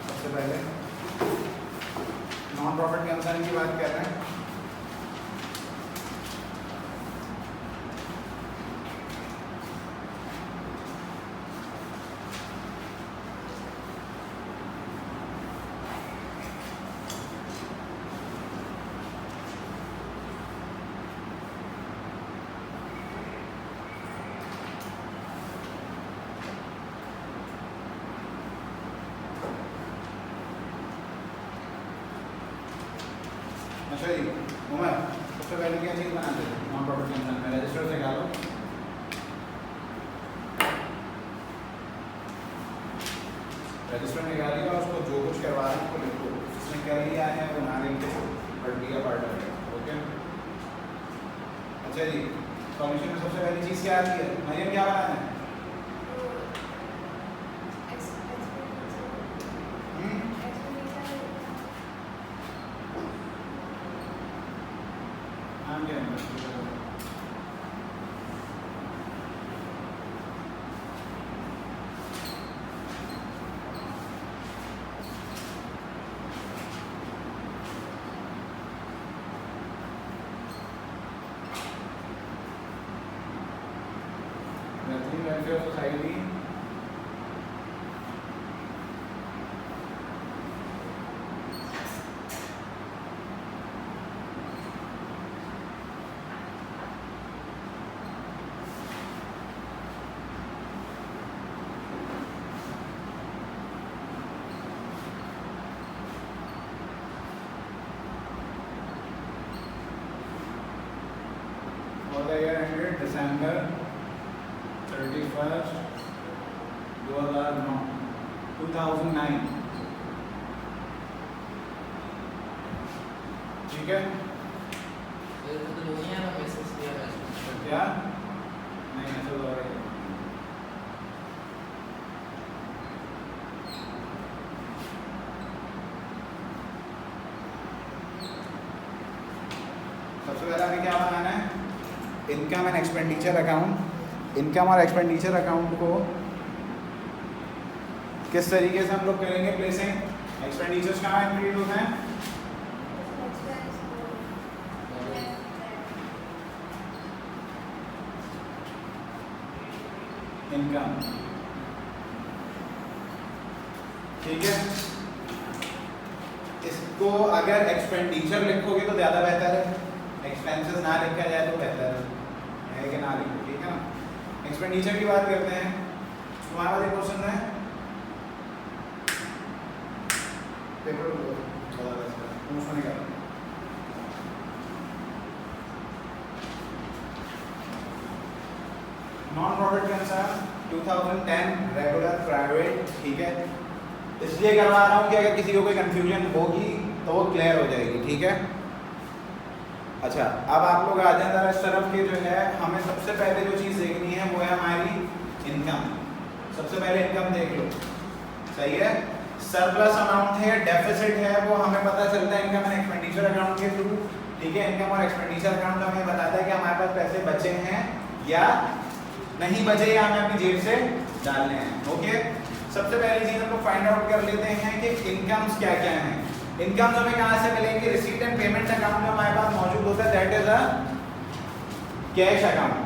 सबसे पहले non profit concern की बात कर रहे हैं। अच्छा जी उमर, सबसे पहले क्या चीज़ बनाते हैं नॉन प्रॉफिट कंसर्न में? रजिस्टर से निकालो, रजिस्टर निकालिएगा, उसको जो कुछ करवा रहे हैं उसको लिखो, जिसने कर लिया है वो ना लिख के पढ़ लिया पार्ट करेगा। ओके अच्छा जी, सॉल्यूशन में सबसे पहली चीज़ क्या आती है? मरियम क्या बनाना है? नाम क्या है? वेलफेयर सोसाइटी और the year ended December 31st 2009 ठीक है? क्या नहीं ऐसा तो है। सबसे पहले हमें क्या बनाना है? Income and expenditure account. Income और एक्सपेंडिचर अकाउंट को किस तरीके से हम लोग करेंगे प्लेसिंग? एक्सपेंडिचर्स कहाँ इंक्लूड होते हैं? इनकम, ठीक है? इसको अगर एक्सपेंडिचर लिखोगे तो ज़्यादा बेहतर है, एक्सपेंसेस ना लिखा जाए तो बेहतर है कि ना लिखो, ठीक है ना? एक्सपेंडिचर की बात करते हैं। तुम्हारा पास एक क्वेश्चन है, पेपर उसको निकालो। Non profit concern 2010 regular private, ठीक है? इसलिए करवा रहा हूँ कि अगर किसी को कोई कंफ्यूजन होगी तो वो क्लियर हो जाएगी, ठीक है? अच्छा, अब आप लोग आ जाए जरा इस तरफ के, जो है हमें सबसे पहले जो चीज़ देखनी है वो है हमारी इनकम। सबसे पहले इनकम देख लो, सही है? सरप्लस अमाउंट है, डेफिसिट है, वो हमें पता चलता है इनकम एंड एक्सपेंडिचर अकाउंट के थ्रू, ठीक है? इनकम और एक्सपेंडिचर अकाउंट हमें बताता है कि हमारे पास पैसे बचे हैं या नहीं बचे, या हमें अपनी जेब से डालने हैं। ओके, सबसे पहली चीज हम लोग फाइंड आउट कर लेते हैं कि इनकम्स क्या क्या हैं। इनकम्स हमें कहाँ से मिलेंगे? रिसीट एंड पेमेंट अकाउंट में हमारे पास मौजूद होता है, that is a cash account.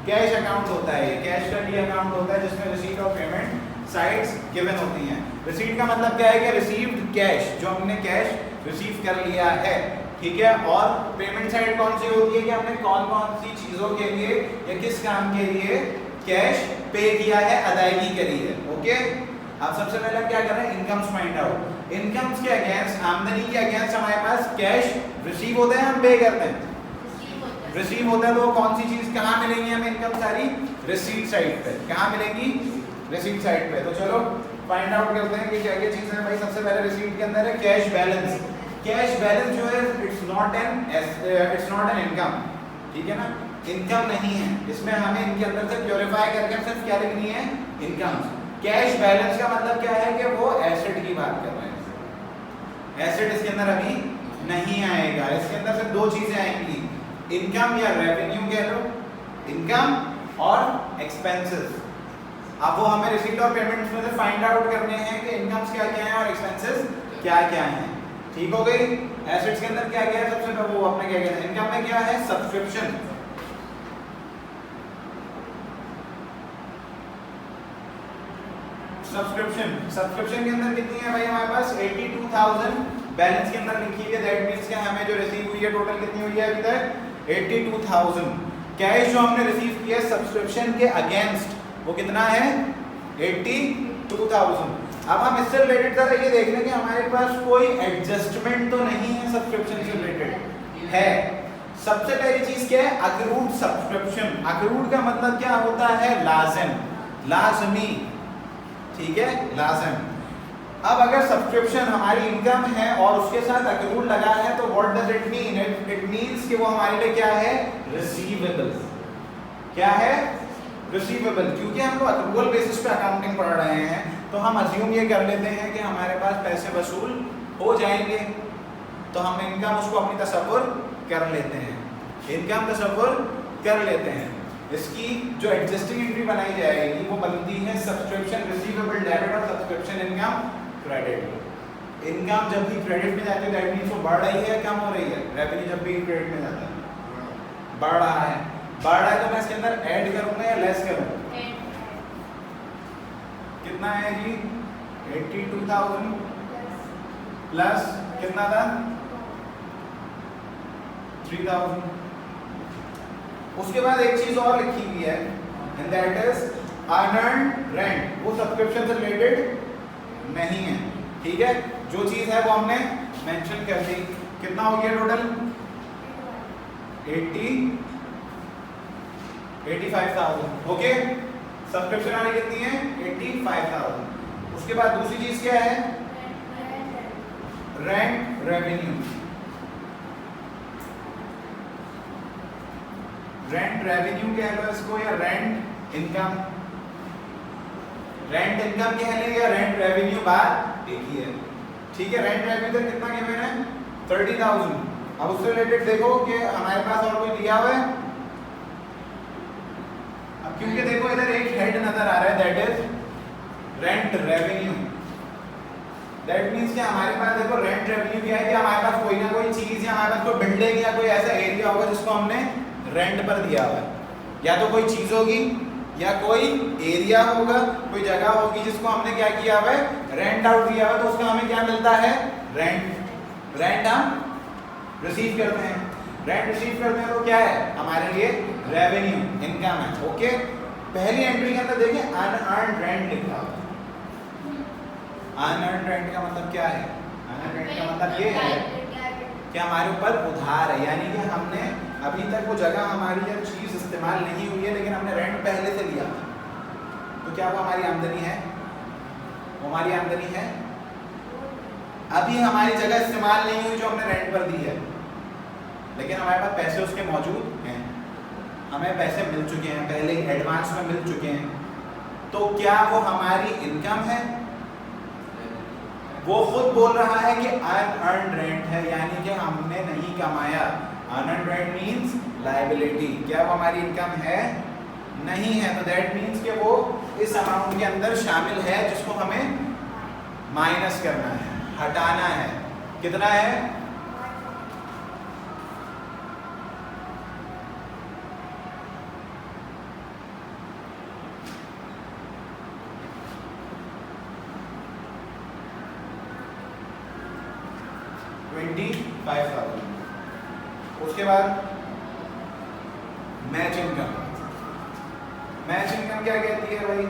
Cash account होता है, कैश का डी अकाउंट होता है जिसमें रिसीट और पेमेंट साइड्स गिवन होती हैं। रिसीट का मतलब क्या है कि रिसीव्ड कैश, जो हमने कैश रिसीव कर लिया है, ठीक है? और पेमेंट साइड कौन सी होती है कि हमने कौन कौन सी चीजों के लिए या किस काम के लिए कैश पे किया है, अदायगी करी है। ओके, अब सबसे पहले क्या कर रहे हैं? Incomes find out. इनकम्स के अगेंस्ट, आमदनी के अगेंस्ट हमारे पास कैश रिसीव होता है, हम पे करते हैं, रिसीव होता है। तो कौन सी चीज कहाँ मिलेंगी हमें? इनकम सारी रिसीट साइड पे। कहाँ मिलेंगी? रिसीट साइड पे। तो चलो फाइंड आउट करते हैं कि क्या क्या चीजें हैं भाई। सबसे पहले रिसीट के अंदर है कैश बैलेंस। कैश बैलेंस जो है इट्स नॉट एन इनकम, ठीक है ना? इनकम नहीं है, इसमें हमें इनके अंदर से प्योरीफाई करके सिर्फ क्या लिखनी है? इनकम। कैश बैलेंस का मतलब क्या है कि वो एसेट की बात कर रहे हैं। एसेट इसके अंदर अभी नहीं आएगा, इसके अंदर सिर्फ दो चीजें आएंगी, इनकम या रेवेन्यू कह लो, इनकम और एक्सपेंसेस। अब वो हमें रिसीट और पेमेंट्स में से फाइंड आउट करने हैं कि इनकम्स क्या क्या हैं और एक्सपेंसेस क्या क्या हैं। ठीक हो गई। एसेट्स के अंदर क्या क्या है, सबसे पहले वो अपने क्या कहते हैं, इनकम में क्या है, सब्सक्रिप्शन। सब्सक्रिप्शन के अंदर कितनी है भाई हमारे पास 82,000 बैलेंस के अंदर लिखी हुई है। दैट मींस कि हमें जो रिसीव हुई है टोटल कितनी हुई है अभी तक 82,000। कैश जो हमने रिसीव किया सब्सक्रिप्शन के अगेंस्ट वो कितना है 82,000। अब हम इससे रिलेटेड जरा ये देख लें कि हमारे पास कोई एडजस्टमेंट तो नहीं है सब्सक्रिप्शन से रिलेटेड है। सबसे पहली चीज क्या है, अक्रूड सब्सक्रिप्शन। अक्रूड का मतलब क्या होता है, लाज़िम, लाजमी। ठीक है, लाज़िम। अब अगर सब्सक्रिप्शन हमारी इनकम है और उसके साथ अक्रूड लगा है तो what does it mean, it means कि वो हमारे लिए क्या है, रिसीवेबल। क्या है, रिसीवेबल। क्योंकि हम लोग अक्रूवल बेसिस पे अकाउंटिंग पढ़ रहे हैं तो हम अज्यूम ये कर लेते हैं कि हमारे पास पैसे वसूल हो जाएंगे, तो हम इनकम उसको अपनी तसव्वुर कर लेते हैं, इनकम तसव्वुर कर लेते हैं। इसकी जो एडजस्टिंग एंट्री बनाई जाएगी वो बनती है सब्सक्रिप्शन रिसीवेबल डेबिट और सब्सक्रिप्शन इनकम क्रेडिट। इनकम जब भी क्रेडिट में जाती है दैट मींस वो बढ़ रही है, कम हो रही है। रेवेन्यू जब भी क्रेडिट में जाता है बढ़ रहा है, बढ़ रहा है तो मैं इसके अंदर ऐड करूंगा या लेस करूंगा, कितना है जी 82,000 प्लस कितना था 3,000। उसके बाद एक चीज और लिखी हुई है and that is unearned rent. वो सब्सक्रिप्शन से रिलेटेड नहीं है। ठीक है, जो चीज है वो हमने मेंशन कर दी। कितना हो गया टोटल 85,000। ओके, सब्सक्रिप्शन वाली कितनी है 85,000। उसके बाद दूसरी चीज क्या है, रेंट रेवेन्यू। रेंट रेवेन्यू कह लो इसको या रेंट इनकम। रेंट इनकम कह लें या रेंट रेवेन्यू, बात एक ही है। ठीक है, रेंट रेवेन्यू कितना गिवन है 30,000। अब उससे रिलेटेड देखो कि हमारे पास और कोई दिया हुआ है। अब क्योंकि देखो इधर एक हेड नजर आ रहा है that is rent revenue. That means कि हमारे पास देखो रेंट रेवेन्यू क्या है कि हमारे पास कोई ना कोई चीज या हमारे पास कोई बिल्डिंग या कोई ऐसा एरिया होगा जिसको हमने रेंट पर दिया हुआ है। या तो कोई चीज होगी या कोई एरिया होगा, कोई जगह होगी जिसको हमने क्या किया हुआ है, रेंट आउट दिया हुआ है, तो उसका हमें क्या मिलता है, रेंट। रेंट हम रिसीव करते हैं। रेंट रिसीव करते हैं तो क्या है हमारे लिए रेवेन्यू, इनकम है। ओके, पहली एंट्री के अंदर देखिए अनअर्न्ड रेंट लिखा हुआ है। अनअर्न्ड रेंट का मतलब क्या है, अनअर्न्ड रेंट का मतलब ये है कि हमारे ऊपर उधार है, यानी कि हमने अभी तक वो जगह हमारी या चीज इस्तेमाल नहीं हुई है लेकिन हमने रेंट पहले से लिया, तो क्या वो हमारी आमदनी है, वो हमारी आमदनी है। अभी हमारी जगह इस्तेमाल नहीं हुई जो हमने रेंट पर दी है, लेकिन हमारे पास पैसे उसके मौजूद हैं, हमें पैसे मिल चुके हैं, पहले ही एडवांस में मिल चुके हैं, तो क्या वो हमारी इनकम है। वो खुद बोल रहा है कि अनअर्न्ड रेंट है, यानी कि हमने नहीं कमाया। Unearned rent means liability. क्या वो हमारी इनकम है, नहीं है, तो दैट मींस कि वो इस अमाउंट के अंदर शामिल है जिसको हमें माइनस करना है, हटाना है। कितना है, $25,000। उसके बाद मैच इनकम। मैच इनकम क्या कहती है भाई,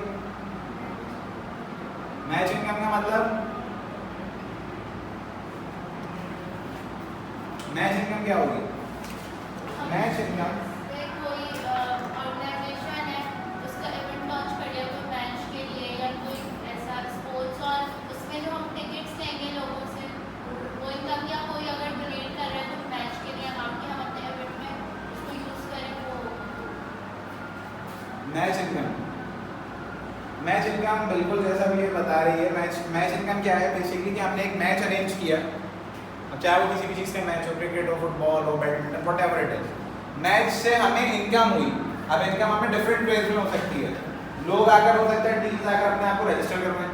मैच इनकम का मतलब, मैच इनकम क्या होगी, मैच इनकम कोई ऑर्गेनाइजेशन है उसका इवेंट लॉन्च कर दिया कोई मैच के लिए या कोई ऐसा स्पोर्ट्स, और उसमें जो हम टिकट्स लेंगे लोगों से वो इनकम, या कोई अगर डोनेट कर रहा है कोई मैच के लिए अमाउंट कि हम अपने इवेंट में उसको यूज करें, वो मैच इनकम। मैच इनकम बिल्कुल जैसा भी ये बता रही है, मैच इनकम क्या है बेसिकली कि हमने एक मैच अरेंज किया, अब चाहे वो किसी भी चीज़ का मैच हो, क्रिकेट हो, फुटबॉल हो, badminton, whatever it is, match से हमें इनकम हुई। अब इनकम हमें डिफरेंट वेज में हो सकती है, लोग आकर हो सकता है टीम्स आकर अपने आप को रजिस्टर करवाएं,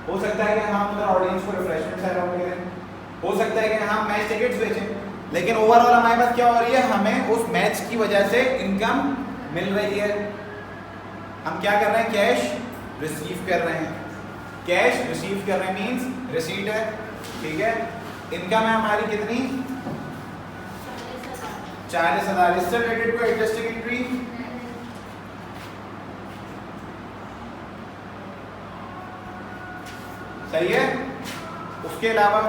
हो सकता है कि हम उधर ऑडियंस को रिफ्रेशमेंट अलाउ करें, हो सकता है कि हम मैच टिकट्स बेचें, लेकिन ओवरऑल हमारे पास क्या हो रही है, हमें उस मैच की वजह से इनकम मिल रही है। हम क्या कर रहे हैं, कैश रिसीव कर रहे हैं, कैश रिसीव कर रहे हैं मींस रिसीट है, ठीक है। इनकम है हमारी कितनी, 40,000। इससे रिलेटेड कोई एडजस्टिंग एंट्री, सही है। उसके अलावा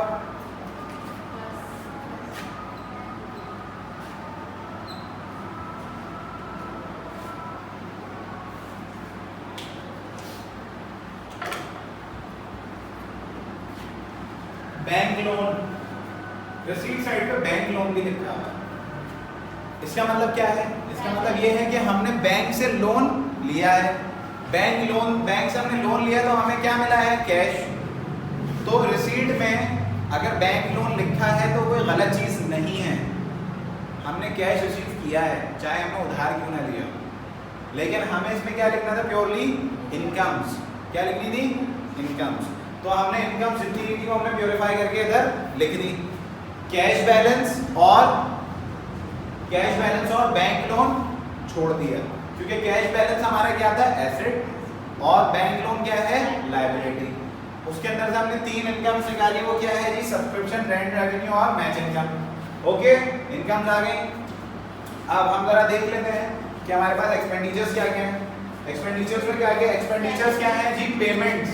बैंक लोन, रिसीट साइड पे बैंक लोन भी लिखा हुआ है। इसका मतलब क्या है, इसका मतलब ये है कि हमने बैंक से लोन लिया है, बैंक लोन, बैंक से हमने लोन लिया तो हमें क्या मिला है, कैश। तो रिसीट में अगर बैंक लोन लिखा है तो कोई गलत चीज नहीं है, हमने कैश रिसीव किया है, चाहे हमने उधार क्यों ना लिया। लेकिन हमें इसमें क्या लिखना था, प्योरली इनकम्स। क्या लिखनी थी, इनकम्स। तो हमने इनकम जितनी थी वो हमने प्योरीफाई करके इधर लिख दी। कैश बैलेंस और बैंक लोन छोड़ दिया, क्योंकि कैश बैलेंस हमारा क्या था, एसेट, और बैंक लोन क्या है, लायबिलिटी। उसके अंदर से हमने 3 इनकम्स निकाली, वो क्या है जी, सब्सक्रिप्शन, रेंट रेवेन्यू और मैच इनकम। ओके, इनकम्स आ गई। अब हम जरा देख लेते हैं कि हमारे पास एक्सपेंडिचर्स क्या क्या हैं। एक्सपेंडिचर्स में क्या क्या, एक्सपेंडिचर्स क्या है जी, पेमेंट्स।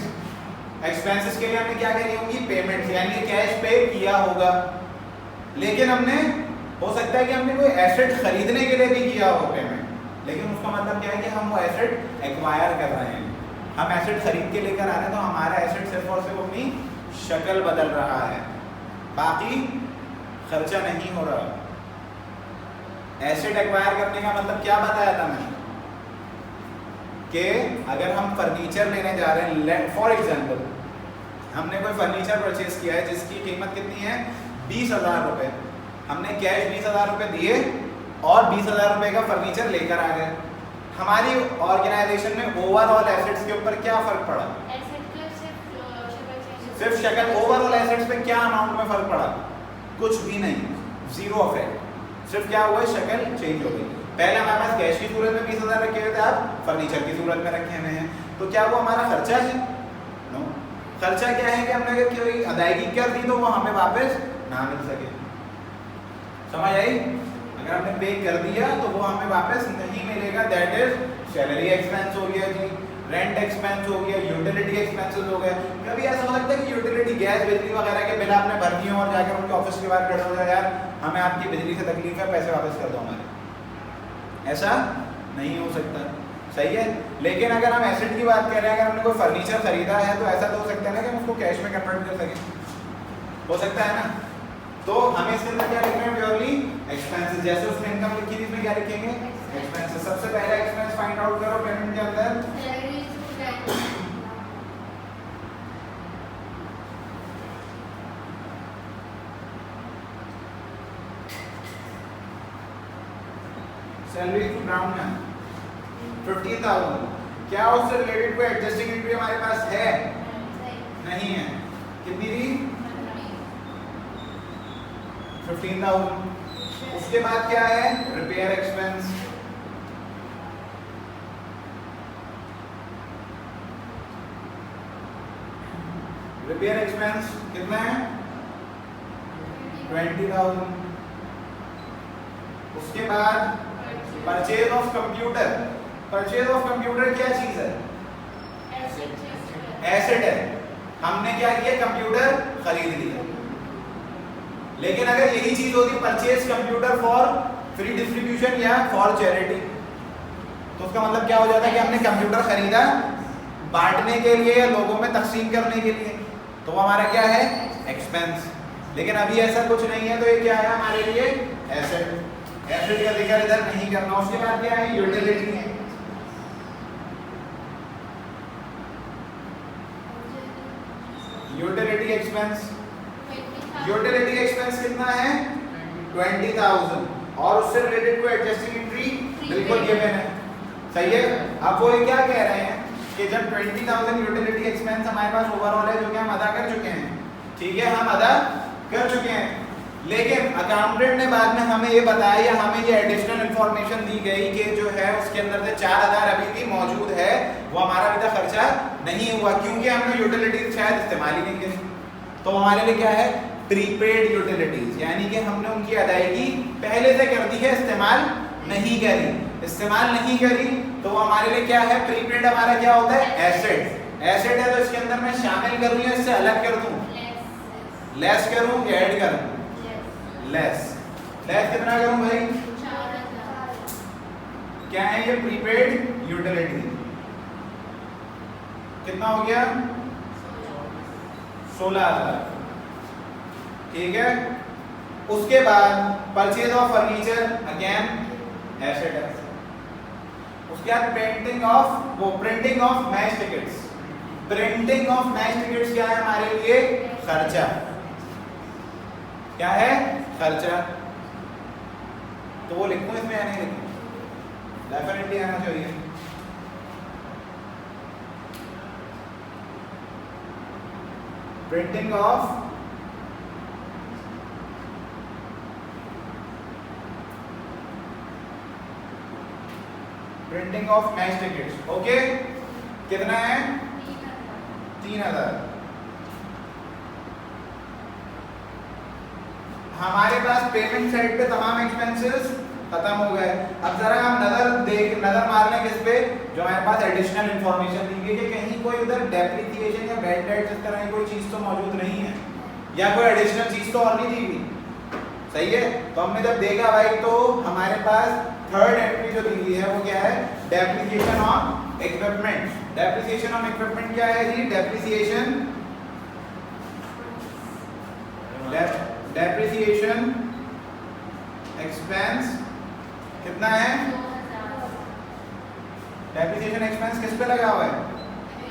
एक्सपेंसेस के लिए हमने क्या करी होंगी, पेमेंट्स, यानी कैश पे किया होगा। लेकिन हमने, हो सकता है कि हमने कोई एसेट खरीदने के लिए भी किया हो पेमेंट, लेकिन उसका मतलब क्या है कि हम वो एसेट एक्वायर कर रहे हैं, हम एसेट खरीद के लेकर आ रहे हैं, तो हमारा एसेट सिर्फ और सिर्फ अपनी शक्ल बदल रहा है, बाकी खर्चा नहीं हो रहा। एसेट एक्वायर करने का मतलब क्या बताया था मैंने, कि अगर हम फर्नीचर लेने जा रहे हैं, फॉर एग्जाम्पल हमने कोई फर्नीचर परचेज किया है जिसकी कीमत कितनी है, 20,000 रुपये। हमने कैश 20,000 रुपये दिए और 20,000 रुपये का फर्नीचर लेकर आ गए। हमारी ऑर्गेनाइजेशन में ओवरऑल एसेट्स के ऊपर क्या फर्क पड़ा, सिर्फ शक्ल। ओवरऑल एसेट्स पे क्या अमाउंट में फर्क पड़ा, कुछ भी नहीं, जीरो इफेक्ट। सिर्फ क्या हुआ, शक्ल चेंज हो गई। पहले हमारे पास कैश की सूरत में 20,000 रखे हुए थे, अब फर्नीचर की सूरत में रखे हुए हैं, तो क्या वो हमारा खर्चा है, नो। खर्चा क्या है कि हमने अगर कोई अदायगी कर दी तो वो हमें वापस ना मिल सके, समझ आई। अगर हमने पे कर दिया तो वो हमें वापस नहीं मिलेगा, दैट इज सैलरी एक्सपेंस हो गया जी, रेंट एक्सपेंस हो गया, यूटिलिटी एक्सपेंसेस हो गए। कभी ऐसा हो सकता है कि यूटिलिटी, गैस, बिजली वगैरह के बिल आपने भर दिए और जाकर उनके ऑफिस के बाहर खड़े हो जाए, यार हमें आपकी बिजली से तकलीफ है, पैसे वापस कर दो हमारे, ऐसा नहीं हो सकता, सही है। लेकिन अगर हम एसेट की बात कर रहे हैं, अगर हमने कोई फर्नीचर खरीदा है तो ऐसा तो हो सकता है ना कि हम उसको कैश में कन्वर्ट कर सकें, हो सकता है ना। तो हमें इसके अंदर क्या लिखना है, प्योरली एक्सपेंसेस। जैसे उसमें इनकम लिखी थी, इसमें क्या लिखेंगे, एक्सपेंसेस। सबसे पहला एक्सपेंस फाइंड आउट करो पेमेंट के अंदर, सैलरी टू ग्राउंड में 15,000। क्या उससे रिलेटेड कोई एडजस्टिंग एंट्री हमारे पास है, नहीं है। कितनी थी, 15,000। उसके बाद क्या है, रिपेयर एक्सपेंस। रिपेयर एक्सपेंस कितना है, 20,000। उसके बाद purchase of computer. Purchase of computer क्या चीज है, एसेट है। हमने क्या किया, कंप्यूटर खरीद लिया। लेकिन अगर यही चीज होती purchase computer for free distribution या फॉर चैरिटी, तो उसका मतलब क्या हो जाता है कि हमने कंप्यूटर खरीदा बांटने के लिए या लोगों में तकसीम करने के लिए, तो वो हमारा क्या है, एक्सपेंस। लेकिन अभी ऐसा कुछ नहीं है, तो ये क्या है हमारे लिए, एसेट। एसेट का जिक्र इधर नहीं करना। उसके बाद क्या है, यूटिलिटी है। यूटिलिटी एक्सपेंस, यूटिलिटी एक्सपेंस कितना है, 20,000। और उससे रिलेटेड कोई एडजस्टिंग एंट्री बिल्कुल गिवन है, सही है। अब वो ये क्या कह रहे हैं कि जब 20,000 यूटिलिटी एक्सपेंस हमारे पास ओवरऑल है जो कि हम अदा कर चुके हैं, ठीक है, हम अदा कर चुके हैं, लेकिन अकाउंटेंट ने बाद में हमें ये बताया या हमें ये एडिशनल इंफॉर्मेशन दी गई कि जो है उसके अंदर से 4,000 अभी भी मौजूद है, वो हमारा अभी तक खर्चा नहीं हुआ क्योंकि हमने यूटिलिटीज शायद इस्तेमाल ही नहीं की। तो हमारे लिए क्या है, प्रीपेड यूटिलिटीज, यानी कि हमने उनकी अदायगी पहले से कर दी है, इस्तेमाल नहीं करी। इस्तेमाल नहीं करी तो वो हमारे लिए क्या है, प्रीपेड हमारा क्या होता है, एसेट। एसेट है तो इसके अंदर मैं शामिल करूं या इससे अलग कर दूं, लेस करूं या ऐड करूं, लेस। लेस कितना करूं भाई, 4,000। क्या है ये प्रीपेड यूटिलिटी, कितना हो गया, 16,000, ठीक है। उसके बाद purchase of furniture, again asset है। उसके बाद printing of match tickets. Printing of match tickets क्या है हमारे लिए, खर्चा। क्या है, खर्चा। तो वो लिखूं इसमें या नहीं लिखूं, डेफिनेटली आना चाहिए। Printing of match tickets, okay. कितना है, 3,000। हमारे पास पेमेंट साइड पे तमाम एक्सपेंसेस खत्म हो गए। अब जरा हम नजर मार लें किस पे, जो हमारे पास एडिशनल इंफॉर्मेशन दी गई कि कहीं कोई उधर डेप्रिसिएशन या बैड डेट इस तरह की कोई चीज तो मौजूद नहीं है, या कोई एडिशनल चीज तो और नहीं दी गई, सही है। तो हमने जब देखा भाई तो हमारे पास थर्ड एंट्री जो दी हुई है वो क्या है, depreciation on equipment. Depreciation on equipment क्या है जी, डेप्रिसिएशन एक्सपेंस कितना है, 2,000। डेप्रिसिएशन एक्सपेंस किस पे लगा हुआ है,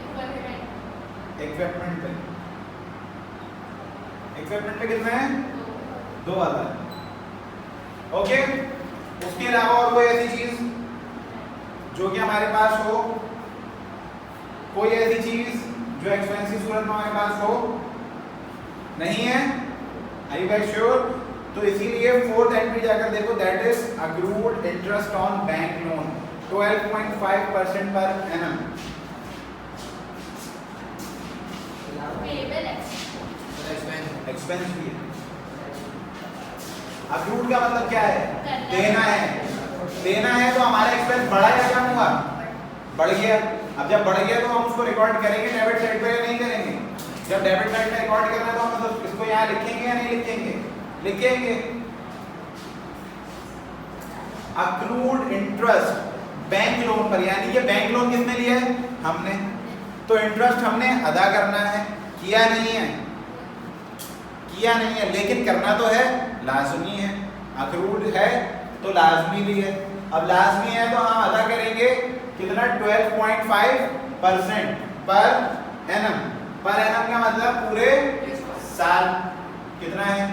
Equipment। इक्विपमेंट पे। इक्विपमेंट पे कितना है, 2,000, ओके। उसके अलावा और कोई ऐसी चीज जो कि हमारे पास हो, कोई ऐसी चीज जो एक्सपेंस की सूरत में हमारे पास हो, नहीं है, आर यू गाइस श्योर। तो इसीलिए फोर्थ एंट्री जाकर देखो, that is accrued interest on bank loan 12.5% per annum. Payable expense भी है। अक्रूड का मतलब क्या है, देना है। देना है तो हमारा एक्सपेंस बढ़ा या कम हुआ, बढ़ गया। अब जब बढ़ गया तो हम उसको रिकॉर्ड करेंगे डेबिट साइड पे या नहीं करेंगे। जब डेबिट साइड पे रिकॉर्ड करना है तो हम तो इसको यहाँ लिखेंगे या नहीं लिखेंगे, लिखेंगे। अक्रूड इंटरेस्ट बैंक लोन पर, यानी कि बैंक लोन किसने लिया है, हमने। तो इंटरेस्ट हमने अदा करना है, किया नहीं है, किया नहीं है, लेकिन करना तो है, लाजमी है। अक्रूड है तो लाजमी भी है। अब लाजमी है तो हम अदा करेंगे कितना, 12.5% पर एनम। पर एनम का मतलब पूरे साल। कितना है,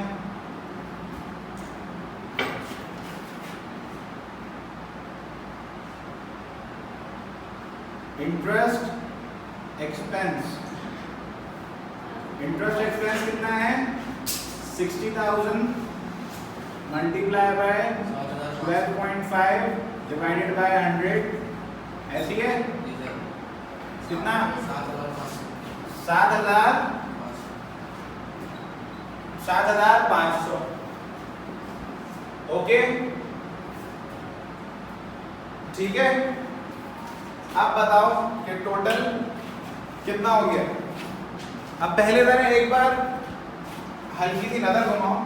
इंटरेस्ट एक्सपेंस। इंटरेस्ट एक्सपेंस कितना है, 60,000 मल्टीप्लाई बाय 12.5 डिवाइडेड बाय 100, ऐसी है। कितना, 7,500, ओके, ठीक है। अब बताओ कि टोटल कितना हो गया। अब पहले जरा एक बार हल्की सी नजर घुमाओ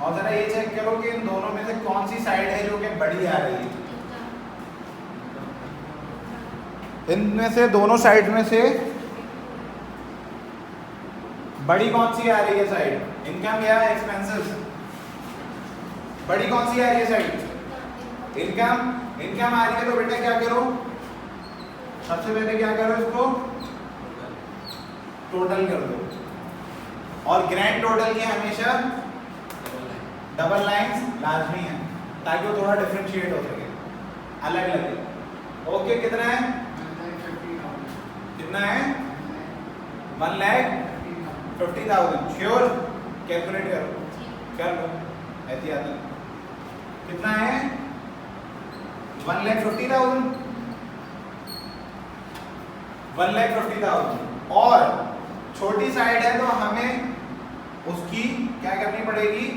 और जरा ये चेक करो कि इन दोनों में से कौन सी साइड है जो कि बड़ी आ रही है। इनमें से दोनों साइड में से बड़ी कौन सी आ रही है साइड, इनकम या एक्सपेंसेस, बड़ी कौन सी आ रही है साइड, इनकम। इनकम आ रही है तो बेटा क्या करो, सबसे पहले क्या करो, इसको टोटल कर दो। और ग्रैंड टोटल की हमेशा डबल लाइंस लाजमी है ताकि वो थोड़ा डिफरेंशिएट हो सके, अलग लगे। ओके, कितना है? कितना है? 1,50,000। श्योर? कैलकुलेट करो, कर लो एहतियातन। कितना है? 1,50,000। 1,50,000 और छोटी साइड है तो हमें उसकी क्या करनी पड़ेगी?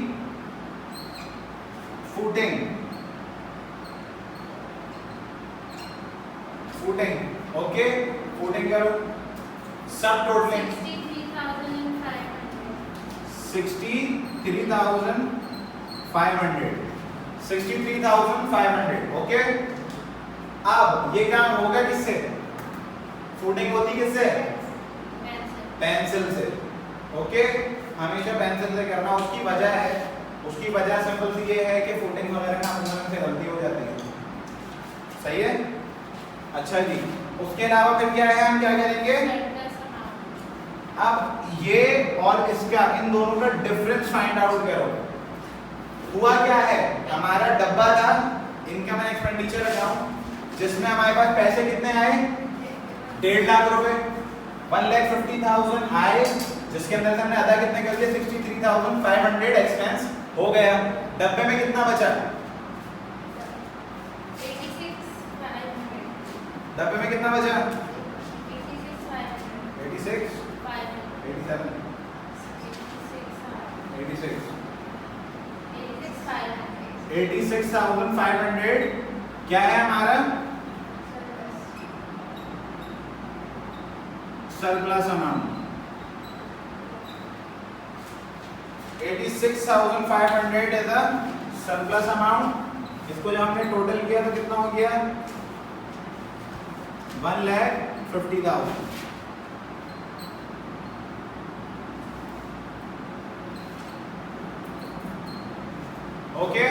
फुटिंग। फुटिंग, ओके, फुटिंग करो। सब टोटलिंग 63,500। 63,500, ओके। अब ये काम होगा किससे? फुटिंग होती किससे? पेंसिल से, ओके। हमेशा पेंसिल से करना। उसकी वजह है, उसकी वजह सिंपल सी ये है कि फुटिंग वगैरह ना घूमने से गलती हो जाती है। सही है? अच्छा जी, उसके अलावा फिर क्या है, हम क्या करेंगे? अब ये और इसका, इन दोनों का डिफरेंस फाइंड आउट करो। हुआ क्या है, हमारा डब्बा था इनकम एंड एक्सपेंडिचर अकाउंट, जिसमें हमारे पास पैसे कितने आए? 1.5 लाख रुपए। 1,50,000 आए, जिसके अंदर से हमने अदा कितने कर दिए? 63,500 एक्सपेंस हो गया। डब्बे में कितना बचा? डब्बे में कितना बचा? 86, 87, 86,500 क्या है हमारा? Surplus amount. 86,500 is a surplus amount. इसको जब हमने टोटल किया तो कितना हो गया? 1,50,000। ओके।